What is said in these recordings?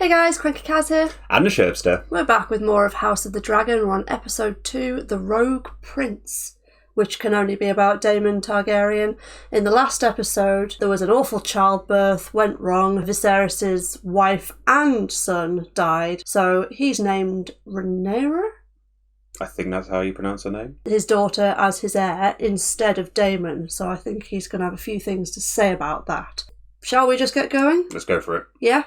Hey guys, crankycaz here. And the thesherbster. We're back with more of House of the Dragon. We're on episode 2, The Rogue Prince, which can only be about Damon Targaryen. In the last episode, there was an awful childbirth, went wrong. Viserys' wife and son died, so he's named Rhaenyra? I think that's how you pronounce her name. His daughter as his heir instead of Damon, so I think he's going to have a few things to say about that. Shall we just get going? Let's go for it. Yeah?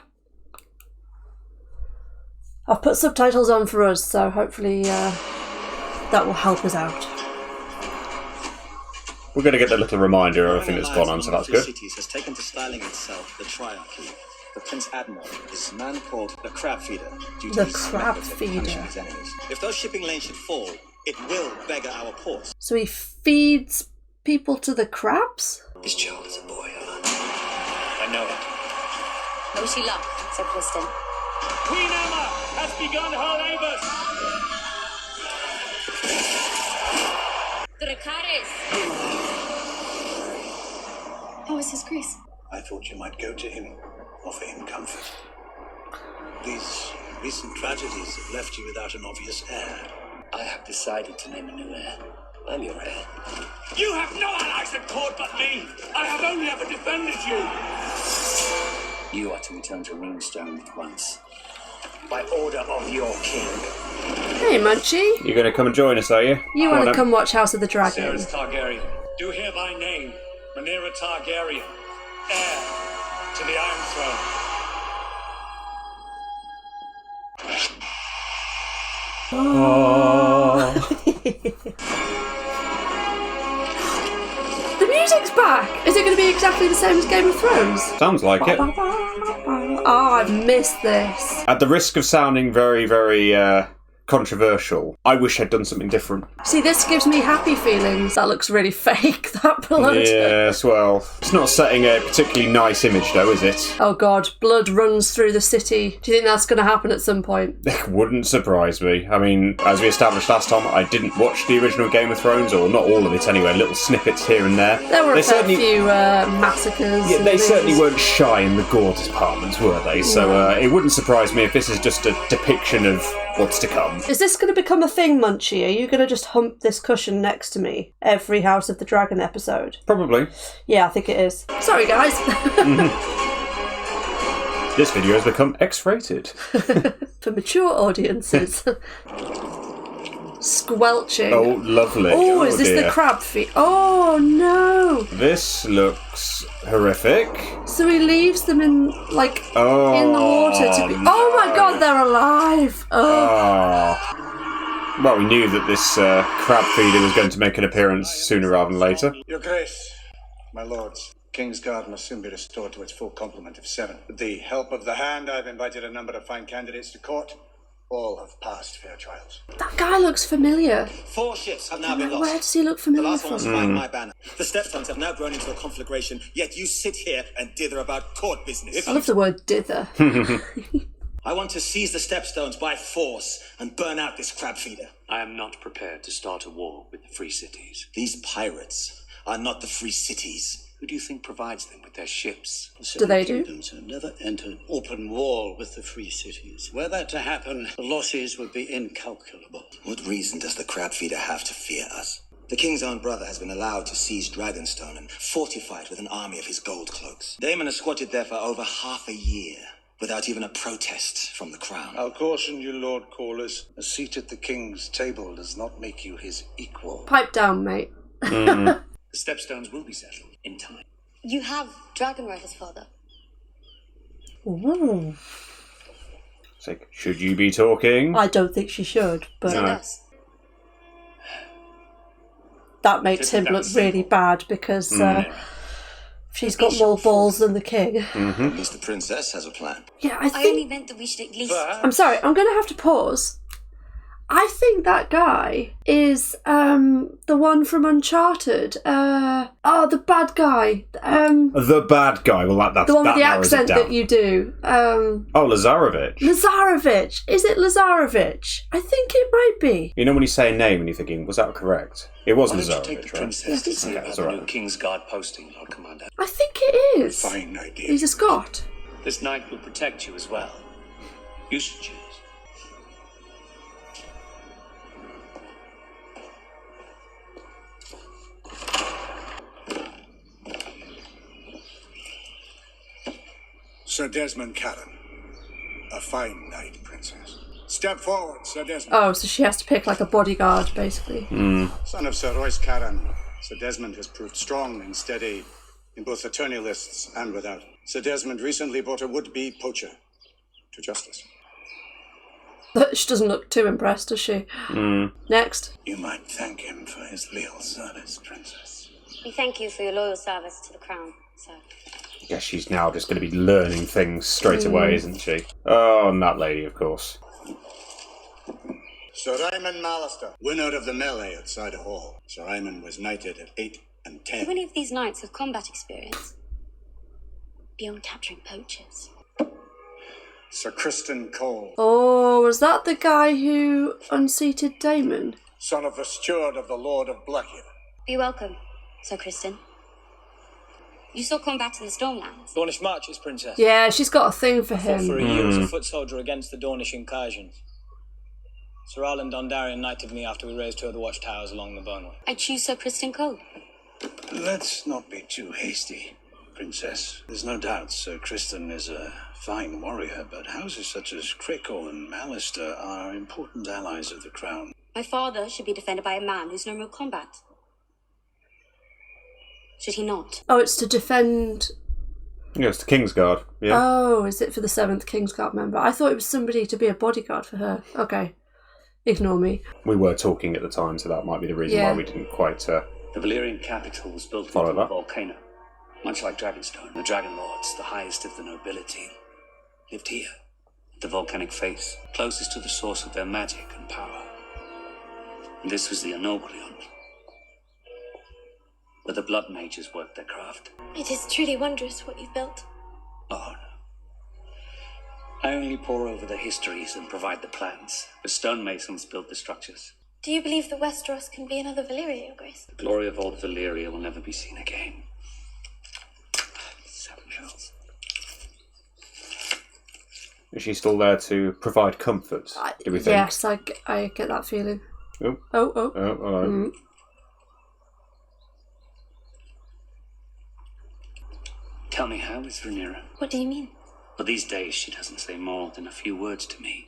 I've put subtitles on for us, so hopefully that will help us out. We're going to get the little reminder of everything that's gone on, so that's good. Cities has taken to styling itself the Triarchy. The Prince Admiral is a man called the Crab Feeder, due to his Crab methods of Feeder. punishing his enemies. If those shipping lanes should fall, it will beggar our ports. So he feeds people to the crabs? This child is a boy, I know it. Wish you luck, said Thorsten. Queen Emma has begun her labours. Dracarys! How is his grace? I thought you might go to him, offer him comfort. These recent tragedies have left you without an obvious heir. I have decided to name a new heir. I'm your heir. You have no allies at court but me. I have only ever defended you. You are to return to Runestone at once, by order of your king. Hey, Munchy. You're going to come and join us, are you? You want to come watch House of the Dragon? Viserys Targaryen, do hereby name Rhaenyra Targaryen, heir to the Iron Throne. Oh. The music's back! Is it going to be exactly the same as Game of Thrones? Sounds like it. Oh, I've missed this. At the risk of sounding very, very controversial, I wish I'd done something different. See, this gives me happy feelings. That looks really fake, that blood. Yes, well, it's not setting a particularly nice image, though, is it? Oh god, blood runs through the city. Do you think that's going to happen at some point? It wouldn't surprise me. I mean, as we established last time, I didn't watch the original Game of Thrones, or not all of it anyway, little snippets here and there. There were a fair few massacres. Yeah, they certainly weren't shy in the gore departments, were they? So it wouldn't surprise me if this is just a depiction of what's to come. Is this going to become a thing, Munchy? Are you going to just hump this cushion next to me every House of the Dragon episode? Probably. Yeah, I think it is. Sorry, guys. This video has become X-rated. For mature audiences. Squelching. Oh, lovely. Oh, is this dear. the crab feet? Oh, no. This looks horrific. So he leaves them in the water to be... no. Oh my god, they're alive. Oh. Well, we knew that this crab feeder was going to make an appearance sooner rather than later. Your Grace, my lords, King's Guard must soon be restored to its full complement of 7. With the help of the Hand, I've invited a number of fine candidates to court. All have passed fair trials. That guy looks familiar. 4 ships have now been lost. Where does he look The familiar last one was from? flying my banner. The stepstones have now grown into a conflagration, yet you sit here and dither about court business. I love the word dither. I want to seize the stepstones by force and burn out this crab feeder. I am not prepared to start a war with the free cities. These pirates are not the free cities. Who do you think provides them with their ships? Do they do? Kingdoms have never entered open war with the free cities. Were that to happen, the losses would be incalculable. What reason does the crab feeder have to fear us? The king's own brother has been allowed to seize Dragonstone and fortify it with an army of his gold cloaks. Damon has squatted there for over half a year without even a protest from the crown. I'll caution you, Lord Callers, a seat at the king's table does not make you his equal. Pipe down, mate. The stepstones will be settled in time. You have dragon riders, father. Ooh. It's like, should you be talking? I don't think she should, but So does. that makes him look really bad because she's got more balls than the king. At least the princess has a plan. Yeah, I only meant that we should at least... I'm sorry, I'm going to have to pause. I think that guy is the one from Uncharted. The bad guy. The bad guy. Well, that's the one with the narrows it accent down. that you do. Lazarevich. Lazarevich. Is it Lazarevich? I think it might be. You know when you say a name and you're thinking, was that correct? It was Why don't you take the Lazarevich, right? princess to Yeah, I see think about that's the all new right. King's Guard posting, Lord Commander? I think it is. Fine idea. He's a Scot. This knight will protect you as well. You should choose. Sir Desmond Callan. A fine knight, Princess. Step forward, Sir Desmond. Oh, so she has to pick like a bodyguard, basically. Son of Sir Royce Callan, Sir Desmond has proved strong and steady in both attorney lists and without. Sir Desmond recently brought a would-be poacher to justice. She doesn't look too impressed, does she? Next. You might thank him for his leal service, Princess. We thank you for your loyal service to the crown, sir. I guess she's now just going to be learning things straight away, isn't she? Oh, and that lady, of course. Sir Ryman Mallister, winner of the melee at Cider Hall. Sir Ryman was knighted at 8 and 10. Do any of these knights have combat experience? Beyond capturing poachers? Sir Kristen Cole, Oh, was that the guy who unseated Damon? son of the steward of the Lord of Blackhaven. Be welcome, Sir Kristen. You saw combat in the Stormlands. Dornish marches, Princess. Yeah, she's got a thing for Fought for him. a year as a foot soldier against the Dornish incursions. Sir Alan Dondarrion knighted me after we raised two of the watchtowers along the Boneway. I choose Sir Kristen Cole. Let's not be too hasty, Princess. There's no doubt Sir Kristen is a fine warrior, but houses such as Crickle and Mallister are important allies of the crown. My father should be defended by a man who's known real combat. Should he not? Oh, it's to defend... Yeah, it's the Kingsguard. Yeah. Oh, is it for the 7th Kingsguard member? I thought it was somebody to be a bodyguard for her. Okay. Ignore me. We were talking at the time, so that might be the reason why we didn't quite... The Valyrian capital was built Follow into a that. volcano, much like Dragonstone. The Dragon Lords, the highest of the nobility, lived here, at the volcanic face, closest to the source of their magic and power. And this was the Enoglion, where the blood mages worked their craft. It is truly wondrous what you've built. Oh, no. I only pore over the histories and provide the plans. The stonemasons built the structures. Do you believe that Westeros can be another Valyria, Your Grace? The glory of old Valyria will never be seen again. 7 hills. Is she still there to provide comfort, do we think? Yes, I get that feeling. Oh. Oh. Oh, hello. Tell me, how is Rhaenyra? What do you mean? Well, these days she doesn't say more than a few words to me.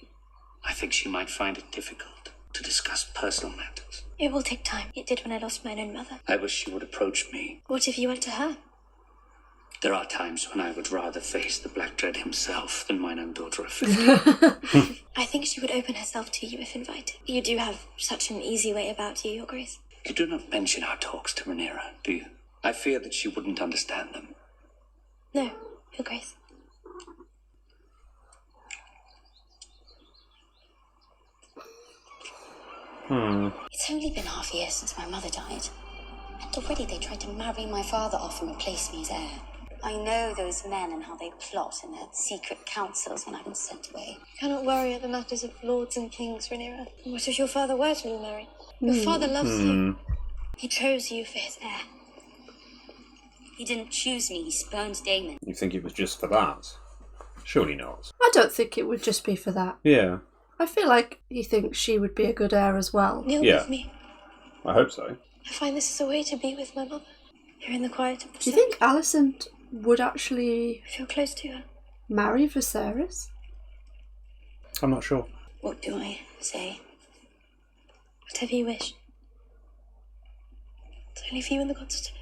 I think she might find it difficult to discuss personal matters. It will take time. It did when I lost my own mother. I wish she would approach me. What if you went to her? There are times when I would rather face the Black Dread himself than mine own daughter of 50. I think she would open herself to you if invited. You do have such an easy way about you, Your Grace. You do not mention our talks to Rhaenyra, do you? I fear that she wouldn't understand them. No, Your Grace. It's only been half a year since my mother died. And already they tried to marry my father off and replace me as heir. I know those men and how they plot in their secret councils when I've been sent away. You cannot worry at the matters of lords and kings, Rhaenyra. What if your father were to remarry? Your father loves you. He chose you for his heir. He didn't choose me, he spurned Damon. You think it was just for that? Surely not. I don't think it would just be for that. Yeah. I feel like he thinks she would be a good heir as well. Kneel Yeah. with me. I hope so. I find this is a way to be with my mother. Here in the quiet of the Do you think Alicent would actually feel close to her? marry Viserys? I'm not sure. What do I say? Whatever you wish. It's only for you and the gods to know.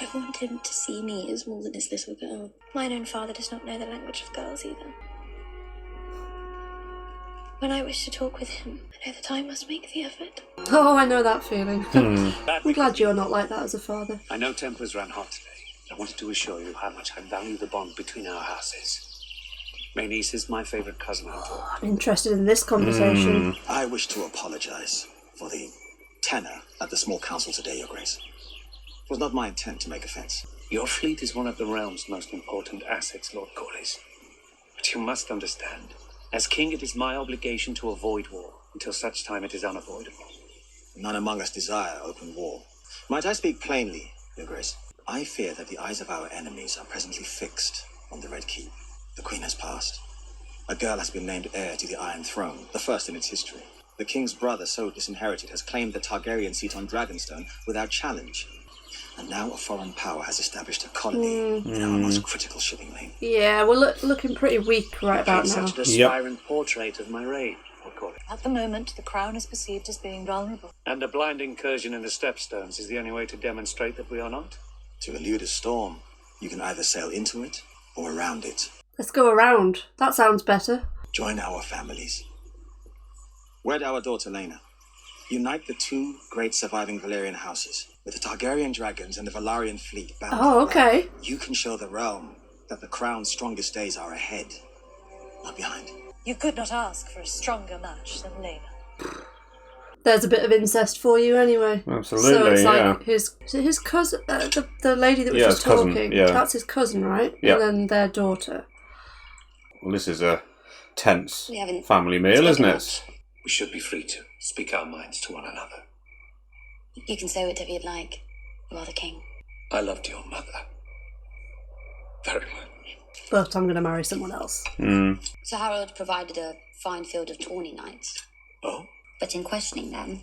I want him to see me as more than his little girl. Mine own father does not know the language of girls either. When I wish to talk with him, I know that I must make the effort. Oh, I know that feeling. I'm glad you're not like that as a father. I know tempers ran hot today. I wanted to assure you how much I value the bond between our houses. My niece is my favourite cousin. I'm interested in this conversation. I wish to apologize for the tenor at the small council today, Your Grace. It was not my intent to make offense. Your fleet is one of the realm's most important assets, Lord Corlys. But you must understand, as king, it is my obligation to avoid war until such time it is unavoidable. None among us desire open war. Might I speak plainly, Your Grace? I fear that the eyes of our enemies are presently fixed on the Red Keep. The Queen has passed. A girl has been named heir to the Iron Throne, the first in its history. The king's brother, so disinherited, has claimed the Targaryen seat on Dragonstone without challenge. And now a foreign power has established a colony in our most critical shipping lane. Yeah, we're looking pretty weak right about now. Such an aspiring portrait of my reign, Lord Corlys. At the moment, the crown is perceived as being vulnerable. And a blind incursion in the Stepstones is the only way to demonstrate that we are not. To elude a storm, you can either sail into it or around it. Let's go around. That sounds better. Join our families. Wed our daughter Laena. Unite the two great surviving Valyrian houses. With the Targaryen dragons and the Valyrian fleet bound. Oh, okay. You can show the realm that the crown's strongest days are ahead, not behind. You could not ask for a stronger match than Laena. There's a bit of incest for you anyway. Absolutely, so it's yeah. like his cousin, the lady that was Yeah, just his cousin, talking, yeah. that's his cousin, right? Yeah. And then their daughter. Well, this is a tense We haven't family meal, isn't spoken it? We should be free to speak our minds to one another. You can say whatever you'd like. You are the king. I loved your mother very much. But I'm going to marry someone else. Sir Harold provided a fine field of tawny knights. Oh? But in questioning them,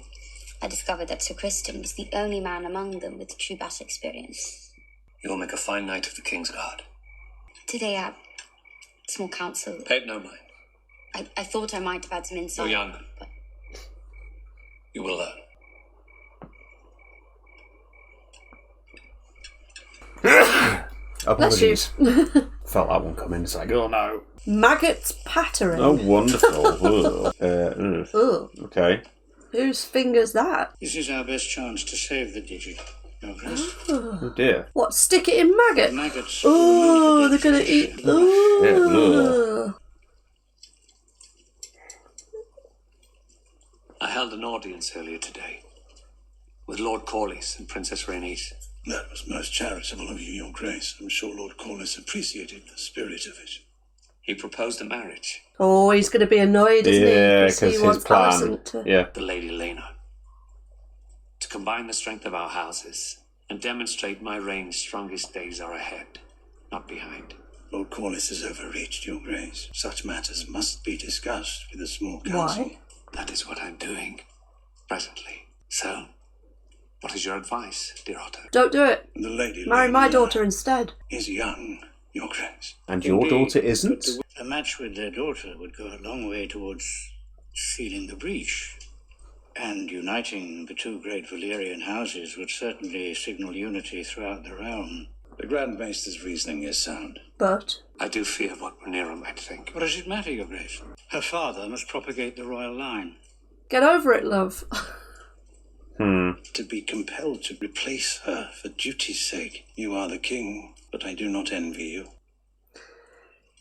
I discovered that Sir Criston was the only man among them with true battle experience. You will make a fine knight of the King's Guard. Today at small council, Pay it no mind. I thought I might have had some insight. You're young. But You will learn. Apologies. Felt that one coming. It's like, oh no. Maggots pattering. Oh, wonderful. Ugh. Okay. Whose finger's that? This is our best chance to save the digit, Your Grace. Oh dear. What, stick it in maggot? Maggots. Oh, they're going to eat. Ooh. I held an audience earlier today with Lord Corlys and Princess Rhaenys. That was most charitable of you, Your Grace. I'm sure Lord Corlys appreciated the spirit of it. He proposed a marriage. Oh, he's going to be annoyed, isn't he? Yeah, 'Cause because he his wants plan. Alicent to... Yeah. The Lady Laena. To combine the strength of our houses and demonstrate my reign's strongest days are ahead, not behind. Lord Corlys has overreached, Your Grace. Such matters must be discussed with the small council. Why? That is what I'm doing, presently. So, what is your advice, dear Otto? Don't do it. The Lady Marry my Laena daughter instead. is young, Your Grace. And your daughter isn't? A match with their daughter would go a long way towards sealing the breach. And uniting the two great Valyrian houses would certainly signal unity throughout the realm. The Grand Maester's reasoning is sound. But... I do fear what Rhaenyra might think. What does it matter, Your Grace? Her father must propagate the royal line. Get over it, love. To be compelled to replace her for duty's sake. You are the king, but I do not envy you.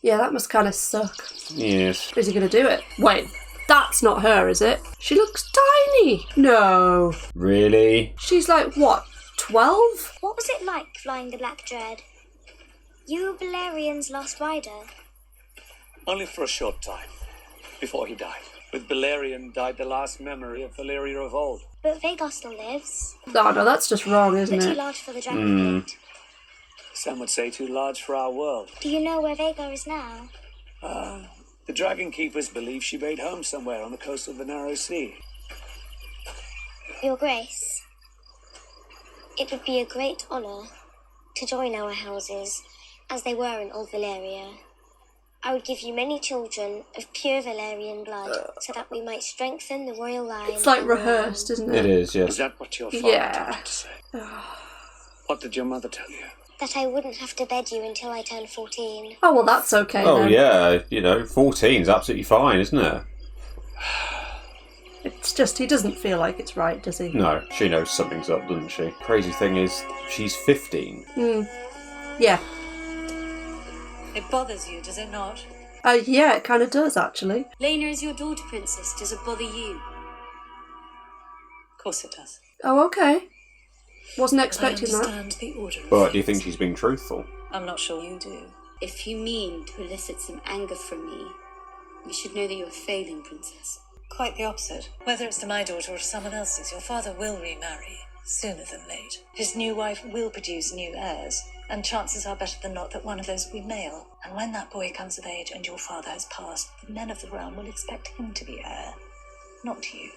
Yeah, that must kind of suck. Yes. Is he going to do it? Wait, that's not her, is it? She looks tiny. No. Really? She's like, what, 12? What was it like flying the Black Dread? You were Balerian's last rider. Only for a short time, before he died. With Balerion died the last memory of Valyria of old. But Vhagar still lives. Oh, no, that's just wrong, isn't But too it? large for the dragon fleet. Some would say too large for our world. Do you know where Vhagar is now? The Dragon Keepers believe she made home somewhere on the coast of the Narrow Sea. Your Grace, it would be a great honour to join our houses as they were in Old Valyria. I would give you many children of pure Valyrian blood so that we might strengthen the royal line. It's like rehearsed, isn't it? It is, yes. Is that what your father Yeah. tried to say? What did your mother tell you? That I wouldn't have to bed you until I turned 14. Oh, well, that's okay Oh, then. yeah. 14 is absolutely fine, isn't it? It's just, he doesn't feel like it's right, does he? No, she knows something's up, doesn't she? Crazy thing is, she's 15. Yeah. It bothers you, does it not? Yeah, it kind of does, actually. Laena is your daughter, Princess. Does it bother you? course it does. Oh, okay. Wasn't expecting I that. understand the order of But do you things. think she's being truthful? I'm not sure you do. If you mean to elicit some anger from me, you should know that you are failing, Princess. Quite the opposite. Whether it's to my daughter or to someone else's, your father will remarry, sooner than late. His new wife will produce new heirs, and chances are better than not that one of those will be male. And when that boy comes of age and your father has passed, the men of the realm will expect him to be heir, not you.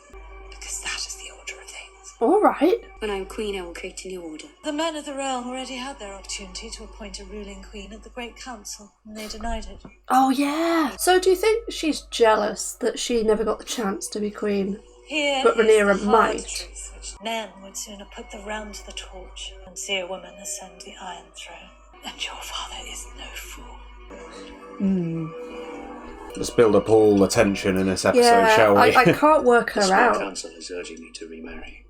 Because that is the order of things. All right. When I'm queen, I will create a new order. The men of the realm already had their opportunity to appoint a ruling queen at the Great Council, and they denied it. Oh, yeah. So do you think she's jealous that she never got the chance to be queen? Here But is Rhaenyra the hard might. truth, which men would sooner put the realm to the torch than see a woman ascend the Iron Throne. And your father is no fool. Let's build up all the tension in this episode, Yeah, shall we? I can't work The her small out. council is urging me to remarry.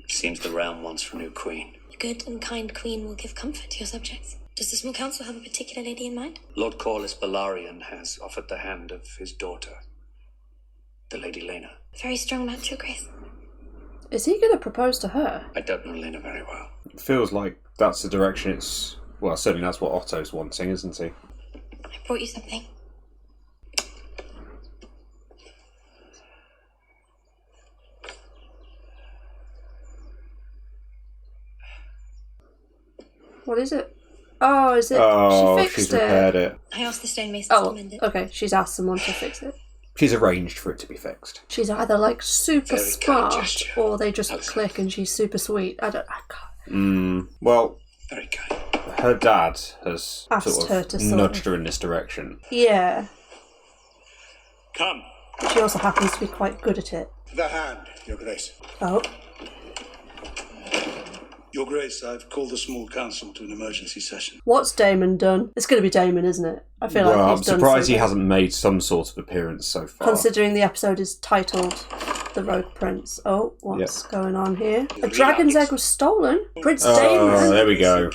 Seems the realm wants a new queen. A good and kind queen will give comfort to your subjects. Does the small council have a particular lady in mind? Lord Corlys Balarion has offered the hand of his daughter, the Lady Lena. Very strong match, Your Grace. Is he going to propose to her? I don't know Lena very well. It feels like that's the direction it's... Well, certainly that's what Otto's wanting, isn't he? I brought you something. What is it? Oh, is it? Oh, she fixed she's repaired it. I asked the stonemasons Oh, to mend it. okay. She's asked someone to fix it. She's arranged for it to be fixed. She's either like super Very kind smart gesture. or they just How's click and she's super sweet. I can't. Well, Very kind. her dad has Asked sort her of to sort nudged of- her in this direction. Yeah. Come. But she also happens to be quite good at it. The hand, Your Grace. Oh. Your Grace, I've called the small council to an emergency session. What's Damon done? It's going to be Damon, isn't it? I feel Well, like I'm he's done surprised he something. hasn't made some sort of appearance so far. Considering the episode is titled The Rogue Prince. Oh, what's going on here? A dragon's egg was stolen. Prince Damon. there we go.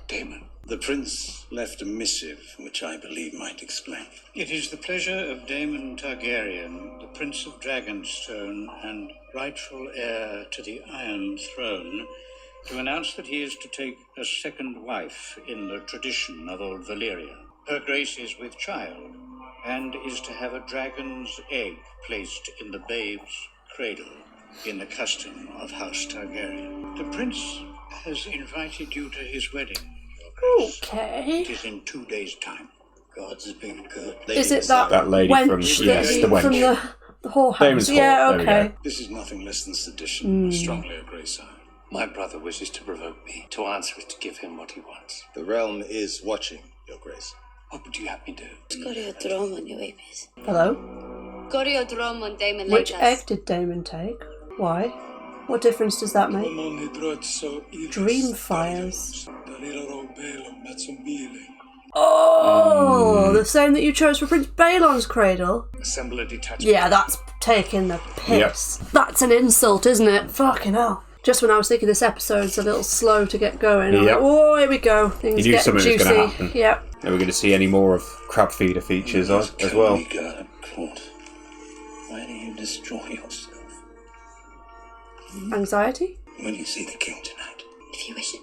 Damon. The prince left a missive, which I believe might explain. It is the pleasure of Damon Targaryen, the Prince of Dragonstone and rightful heir to the Iron Throne, to announce that he is to take a second wife in the tradition of old Valyria. Her Grace is with child and is to have a dragon's egg placed in the babe's cradle in the custom of House Targaryen. The prince has invited you to his wedding, Your Grace. Okay. It is in 2 days' time. God's been good. Is it that, That lady from- wench yes, that the wench. from the whorehouse? Damon's Yeah, whore, there we okay. go. This is nothing less than sedition. Strongly, Your Grace, sir. My brother wishes to provoke me. To answer is to give him what he wants. The realm is watching, Your Grace. What would you have me do? Sgorio Dromon, your babies. Hello? Sgorio Dromon, Damon Which Lakers. egg did Damon take? Why? What difference does that make? Dream fires. Oh, the same that you chose for Prince Balon's cradle? Assemble a detachment. Yeah, that's taking the piss. That's an insult, isn't it? Fucking hell. Just when I was thinking this episode's a little slow to get going, I'm Yep. like, oh, here we go. Things You knew get something was juicy. gonna happen. Yep. Are we going to see any more of crab feeder features as well? God, Court. Why do you destroy yourself? Anxiety? When you see the king tonight. If you wish it.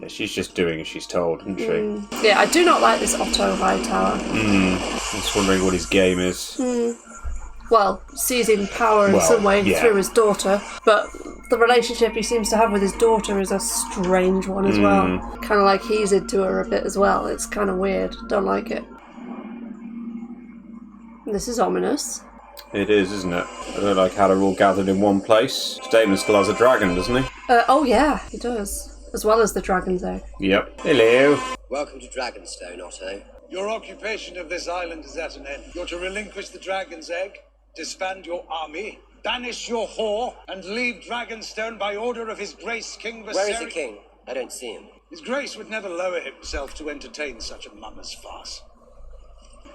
Yeah, she's just doing as she's told, isn't she? Yeah, I do not like this Otto Hightower. I'm just wondering what his game is. Well, seizing power in some way yeah. through his daughter, but the relationship he seems to have with his daughter is a strange one as well. Kind of like he's into her a bit as well. It's kind of weird. Don't like it. This is ominous. It is, isn't it? I don't like how they're all gathered in one place. Damon still has a dragon, doesn't he? Oh yeah, he does. As well as the dragon's egg. Yep. Hello. Welcome to Dragonstone, Otto. Your occupation of this island is at an end. You're to relinquish the dragon's egg, disband your army, banish your whore, and leave Dragonstone by order of His Grace King Viserys. Where is the king? I don't see him. His Grace would never lower himself to entertain such a mummer's farce.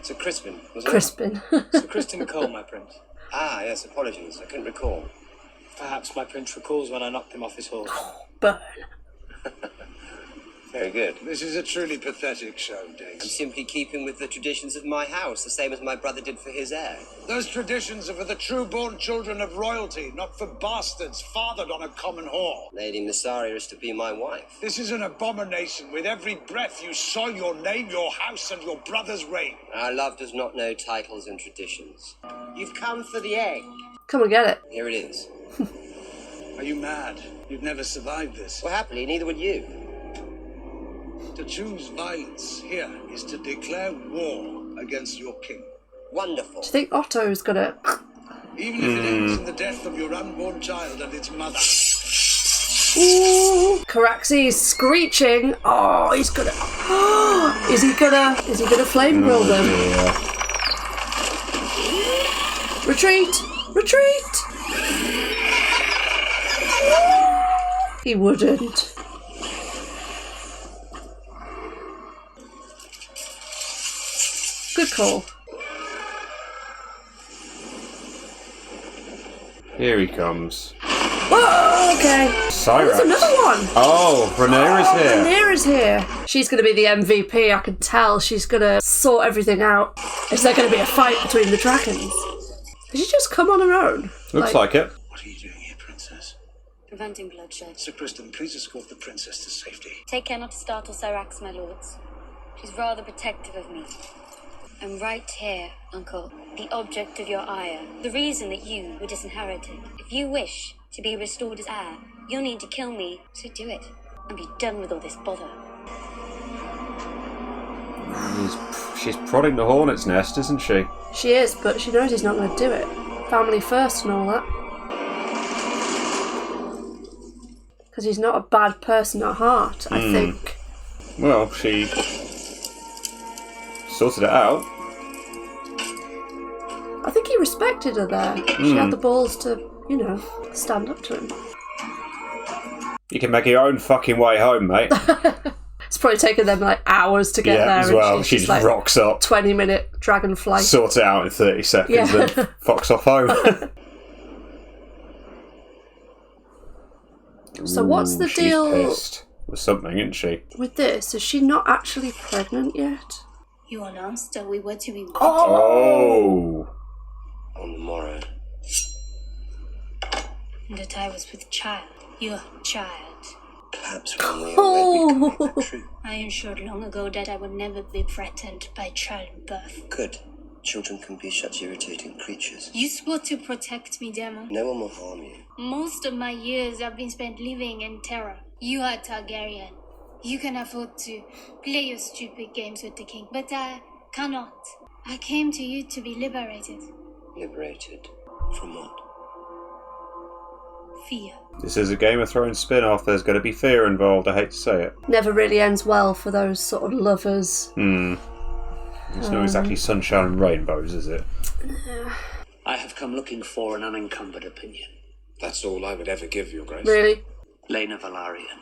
Sir Crispin, was it? Crispin. Sir Crispin Cole, my prince. Ah, yes, apologies. I couldn't recall. Perhaps my prince recalls when I knocked him off his horse. Burn. Very good. This is a truly pathetic show, Dave. I'm simply keeping with the traditions of my house, the same as my brother did for his heir. Those traditions are for the true-born children of royalty, not for bastards fathered on a common whore. Lady Missaria is to be my wife. This is an abomination. With every breath you soil your name, your house, and your brother's reign. Our love does not know titles and traditions. You've come for the egg. Come and get it. Here it is. Are you mad? You'd never survive this. Well, happily, neither would you. To choose violence here is to declare war against your king. Wonderful. Do you think Otto's gonna... Even if it ends in the death of your unborn child and its mother. Ooh, Caraxie's screeching. Oh, he's gonna... Is he gonna flame grill them? Retreat! Retreat! He wouldn't. Good call. Here he comes. Whoa, okay. Cyrax. There's another one. Oh, Rhaenyra's here. Rhaenyra's here. She's going to be the MVP, I can tell. She's going to sort everything out. Is there going to be a fight between the dragons? Has she just come on her own? Looks like it. What are you doing here, princess? Preventing bloodshed. Sir Kristen, please escort the princess to safety. Take care not to startle Cyrax, my lords. She's rather protective of me. I'm right here, Uncle, the object of your ire, the reason that you were disinherited. If you wish to be restored as heir, you'll need to kill me, so do it, and be done with all this bother. She's prodding the hornet's nest, isn't she? She is, but she knows he's not going to do it. Family first and all that. Because he's not a bad person at heart, I think. Well, she sorted it out. I think he respected her there. She had the balls to, you know, stand up to him. You can make your own fucking way home, mate. It's probably taken them like hours to get there. As well. She just like rocks up. 20-minute dragonfly. Sorts it out in 30 seconds and fucks off home. So what's the deal Pissed with something, isn't she? with this? Is she not actually pregnant yet? You announced that we were to be wedded. Oh! On the morrow. And that I was with child. Your child. Perhaps when we are wed, we can make that true. I ensured long ago that I would never be threatened by childbirth. Good. Children can be such irritating creatures. You swore to protect me, Damon. No one will harm you. Most of my years have been spent living in terror. You are Targaryen. You can afford to play your stupid games with the king, but I cannot. I came to you to be liberated. Liberated? From what? Fear. This is a Game of Thrones spin-off. There's going to be fear involved. I hate to say it. Never really ends well for those sort of lovers. It's not exactly sunshine and rainbows, is it? I have come looking for an unencumbered opinion. That's all I would ever give, Your Grace. Really? Lena Valarian.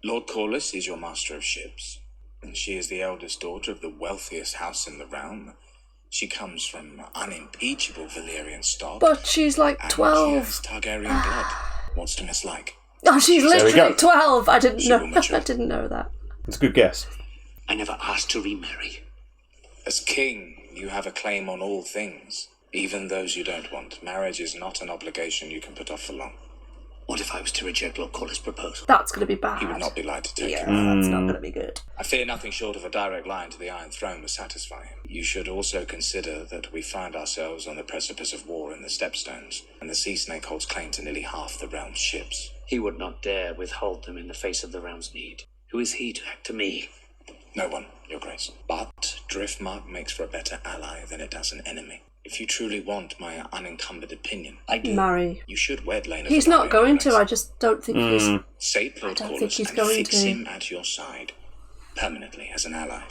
Lord Corlys is your master of ships, and she is the eldest daughter of the wealthiest house in the realm. She comes from unimpeachable Valyrian stock. But she's like and 12. She has Targaryen blood. What's to mislike? Oh, she's literally 12. I didn't know. mature. I didn't know that. It's a good guess. I never asked to remarry. As king, you have a claim on all things, even those you don't want. Marriage is not an obligation you can put off for long. What if I was to reject Lord Corlys' proposal? That's going to be bad. He would not be light to take you. That's not going to be good. I fear nothing short of a direct line to the Iron Throne will satisfy him. You should also consider that we find ourselves on the precipice of war in the Stepstones, and the Sea Snake holds claim to nearly half the realm's ships. He would not dare withhold them in the face of the realm's need. Who is he to act to me? No one, Your Grace. But Driftmark makes for a better ally than it does an enemy. If you truly want my unencumbered opinion, I do. Marry. You should wed Lena. He's not going to. I just don't think he's. Save Lord I don't think Corlys he's and going fix to. him at your side, permanently as an ally.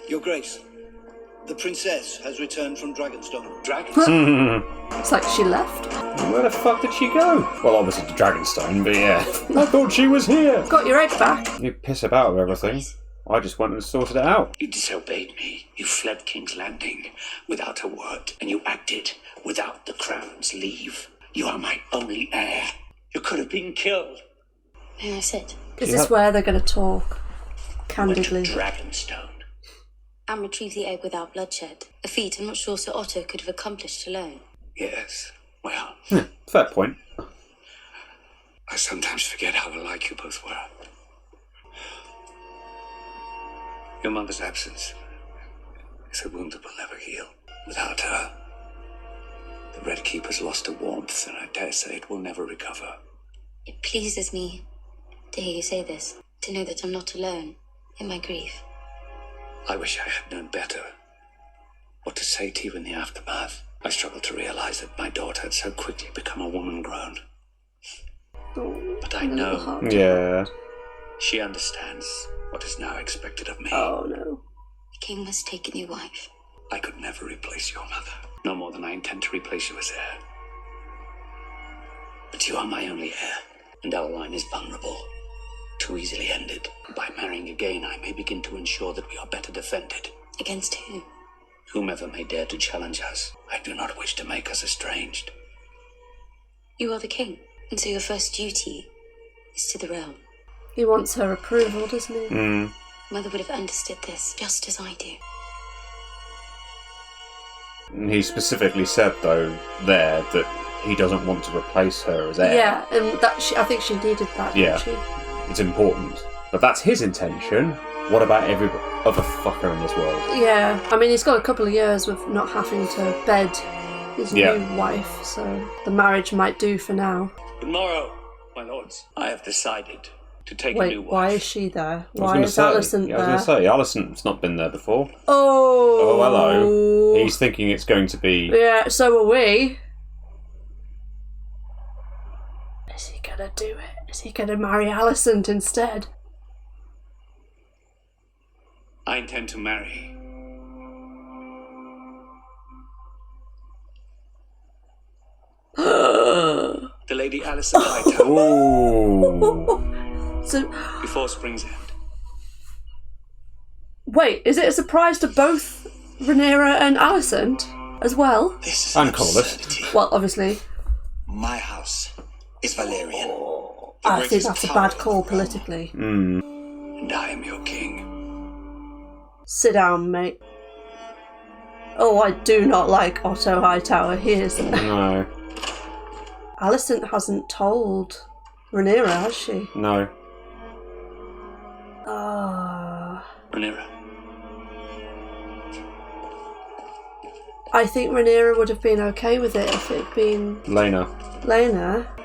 Your Grace, the princess has returned from Dragonstone. It's like she left. Where the fuck did she go? Well, obviously to Dragonstone, but yeah. I thought she was here. Got your egg back. You piss about with everything. I just went and sorted it out. You disobeyed me. You fled King's Landing without a word, and you acted without the crown's leave. You are my only heir. You could have been killed. May I sit? Is this where they're going to talk candidly? Dragonstone. And retrieve the egg without bloodshed. A feat I'm not sure Sir Otto could have accomplished alone. Yes, well, Fair point. I sometimes forget how alike you both were. Your mother's absence is a wound that will never heal. Without her, the Red Keeper's lost her warmth, and I dare say it will never recover. It pleases me to hear you say this, to know that I'm not alone in my grief. I wish I had known better what to say to you in the aftermath. I struggled to realize that my daughter had so quickly become a woman grown. But I know she understands what is now expected of me. Oh no. The king must take a new wife. I could never replace your mother, no more than I intend to replace you as heir. But you are my only heir, and our line is vulnerable, too easily ended. By marrying again, I may begin to ensure that we are better defended. Against who? Whomever may dare to challenge us. I do not wish to make us estranged. You are the king, and so your first duty is to the realm. He wants her approval, doesn't he? Mother would have understood this, just as I do. He specifically said, though, there, that he doesn't want to replace her as heir. Yeah, and I think she needed that, didn't she? It's important. But that's his intention. What about every other fucker in this world? Yeah, I mean, he's got a couple of years with not having to bed his new wife, so the marriage might do for now. Tomorrow, my lords, I have decided to take a Wait, new wife. why is she there? Why is Alicent there? I was going to say, Alicent's not been there before. Oh, hello. He's thinking it's going to be... Yeah, so are we. Is he going to do it? Is he going to marry Alicent instead? I intend to marry. The Lady Alicent Hightower. So, before spring's end. wait, is it a surprise to both Rhaenyra and Alicent as well? This is and Corlys. Well, obviously. My house is Valerian. I think that's a bad call politically. And I am your king. Sit down, mate. Oh, I do not like Otto Hightower. He is. No. Alicent hasn't told Rhaenyra, has she? No. Rhaenyra. I think Rhaenyra would have been okay with it if it had been Laena.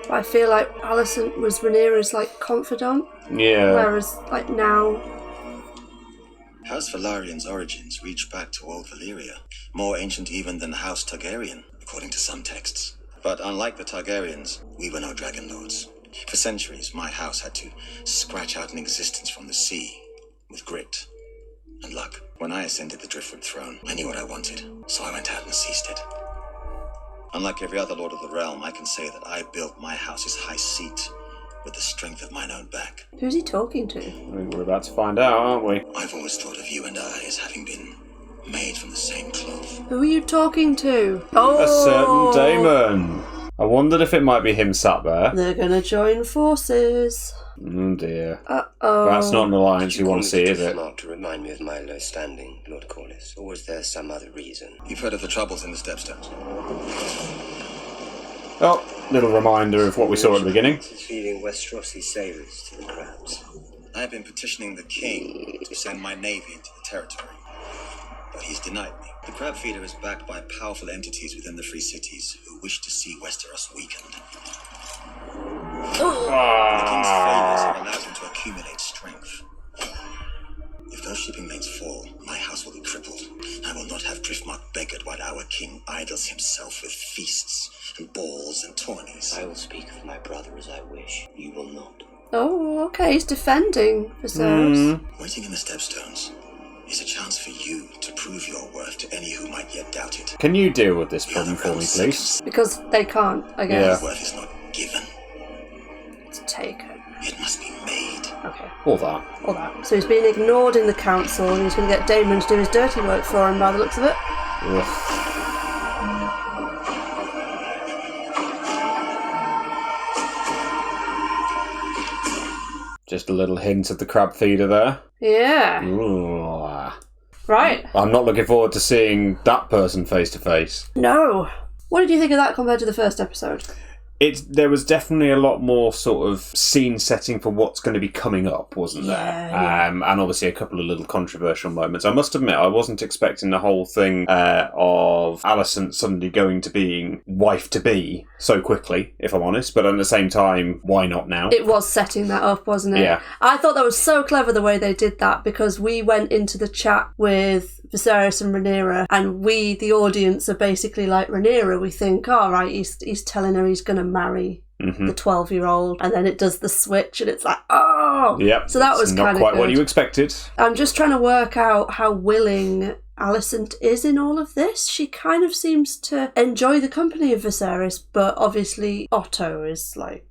But I feel like Alicent was Rhaenyra's like confidant. Yeah. Whereas like now, House Valerian's origins reach back to old Valyria, more ancient even than House Targaryen, according to some texts. But unlike the Targaryens, we were no dragon lords. For centuries, my house had to scratch out an existence from the sea, with grit and luck. When I ascended the Driftwood throne, I knew what I wanted, so I went out and seized it. Unlike every other lord of the realm, I can say that I built my house's high seat with the strength of mine own back. who's he talking to? I think we're about to find out, aren't we? I've always thought of you and I as having been made from the same cloth. Who are you talking to? Oh, A certain Damon. I wondered if it might be him sat there. They're gonna join forces. Oh dear. Uh-oh. That's not an alliance you want to see, is it? Not to remind me of my low standing, Lord Corlys, or was there some other reason? You've heard of the troubles in the Stepstones. Oh, little reminder of what we saw at the beginning. It's feeding Westerosi sailors to the crabs. I've been petitioning the king to send my navy into the territory, but he's denied me. The crab feeder is backed by powerful entities within the Free Cities who wish to see Westeros weakened. The king's failures have allowed him to accumulate strength. If those shipping lanes fall, my house will be crippled. I will not have Driftmark beggared while our king idles himself with feasts and balls and tourneys. I will speak for my brother as I wish. You will not. Oh, okay, he's defending Viserys. Waiting in the Stepstones is a chance for you to prove your worth to any who might yet doubt it. Can you deal with this problem for me, please? Because they can't, I guess. Your worth is not given. It's taken. It must be made. Okay. All that. So he's being ignored in the council and he's going to get Damon to do his dirty work for him by the looks of it. Ugh. Just a little hint of the crab feeder there. Yeah. Ooh. Right. I'm not looking forward to seeing that person face to face. No. What did you think of that compared to the first episode? There was definitely a lot more sort of scene setting for what's going to be coming up, wasn't there? Yeah. And obviously a couple of little controversial moments. I must admit, I wasn't expecting the whole thing of Alicent suddenly going to being wife-to-be so quickly, if I'm honest. But at the same time, why not now? It was setting that up, wasn't it? Yeah. I thought that was so clever the way they did that, because we went into the chat with Viserys and Rhaenyra, and we, the audience, are basically like Rhaenyra. We think, all right, he's telling her he's going to marry the 12-year-old, and then it does the switch, and it's like, oh! Yep. So that was not kind of quite good. what you expected. I'm just trying to work out how willing Alicent is in all of this. She kind of seems to enjoy the company of Viserys, but obviously Otto is like...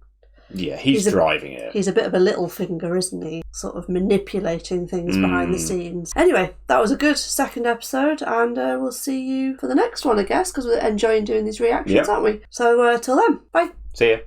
Yeah, he's driving it. He's a bit of a little finger, isn't he? Sort of manipulating things behind the scenes. Anyway, that was a good second episode, and we'll see you for the next one, I guess, because we're enjoying doing these reactions, aren't we? So, till then, bye. See ya.